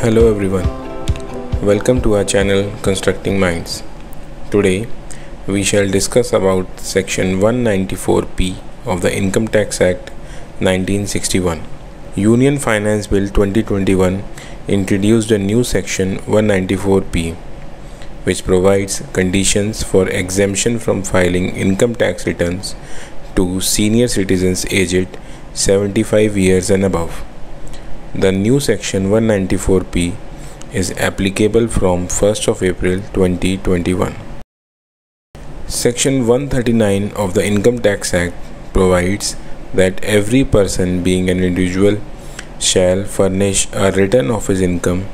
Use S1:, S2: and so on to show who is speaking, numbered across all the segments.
S1: Hello everyone, welcome to our channel Constructing Minds. Today we shall discuss about section 194P of the Income Tax Act 1961. Union Finance Bill 2021 introduced a new section 194P which provides conditions for exemption from filing income tax returns to senior citizens aged 75 years and above. The new section 194P is applicable from 1st of April 2021. Section 139 of the Income Tax Act provides that every person being an individual shall furnish a return of his income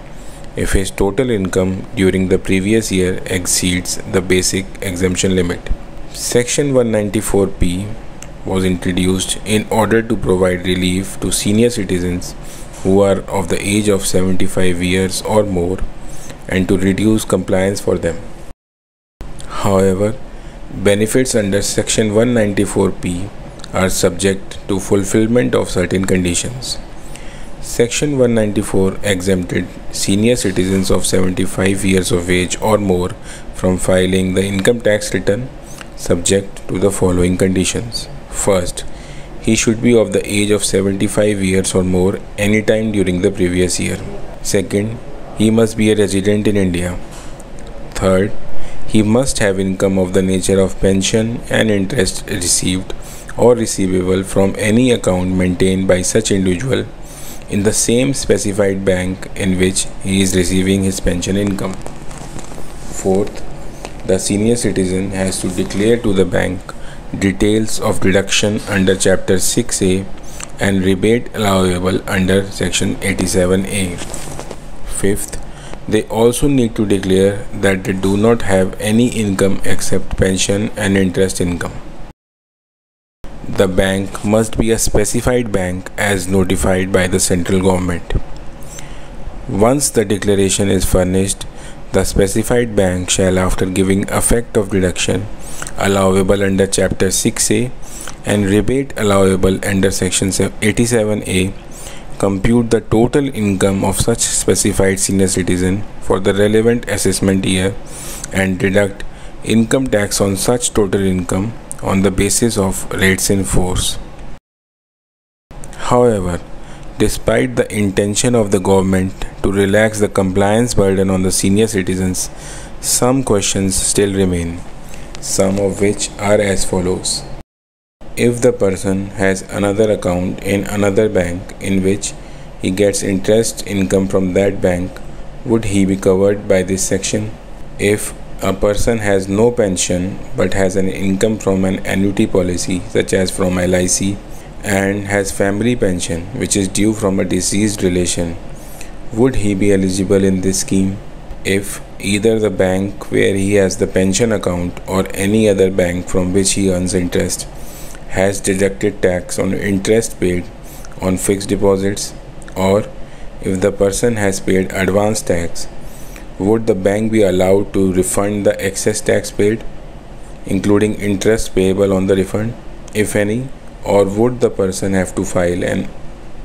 S1: if his total income during the previous year exceeds the basic exemption limit. Section 194P was introduced in order to provide relief to senior citizens who are of the age of 75 years or more and to reduce compliance for them. However, benefits under Section 194P are subject to fulfillment of certain conditions. Section 194 exempted senior citizens of 75 years of age or more from filing the income tax return subject to the following conditions. First, he should be of the age of 75 years or more anytime during the previous year. Second, he must be a resident in India. Third, he must have income of the nature of pension and interest received or receivable from any account maintained by such individual in the same specified bank in which he is receiving his pension income. Fourth, the senior citizen has to declare to the bank details of deduction under Chapter 6A and rebate allowable under Section 87A. Fifth, they also need to declare that they do not have any income except pension and interest income. The bank must be a specified bank as notified by the central government. Once the declaration is furnished, the specified bank shall, after giving effect of deduction allowable under Chapter 6A and rebate allowable under Section 87A, compute the total income of such specified senior citizen for the relevant assessment year and deduct income tax on such total income on the basis of rates in force. However, despite the intention of the government to relax the compliance burden on the senior citizens, some questions still remain, some of which are as follows. If the person has another account in another bank in which he gets interest income from that bank, would he be covered by this section? If a person has no pension but has an income from an annuity policy such as from LIC and has family pension which is due from a deceased relation, would he be eligible in this scheme? If either the bank where he has the pension account or any other bank from which he earns interest has deducted tax on interest paid on fixed deposits, or if the person has paid advance tax, would the bank be allowed to refund the excess tax paid, including interest payable on the refund, if any, or would the person have to file an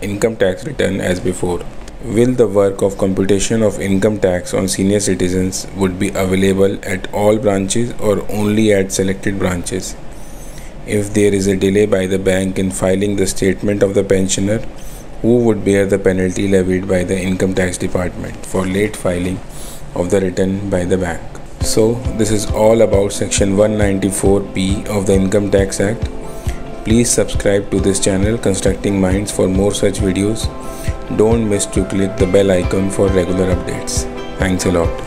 S1: income tax return as before? Will the work of computation of income tax on senior citizens would be available at all branches or only at selected branches? If there is a delay by the bank in filing the statement of the pensioner, who would bear the penalty levied by the income tax department for late filing of the return by the bank? So this is all about section 194P of the Income Tax Act. Please subscribe to this channel Constructing Minds for more such videos. Don't miss to click the bell icon for regular updates. Thanks a lot.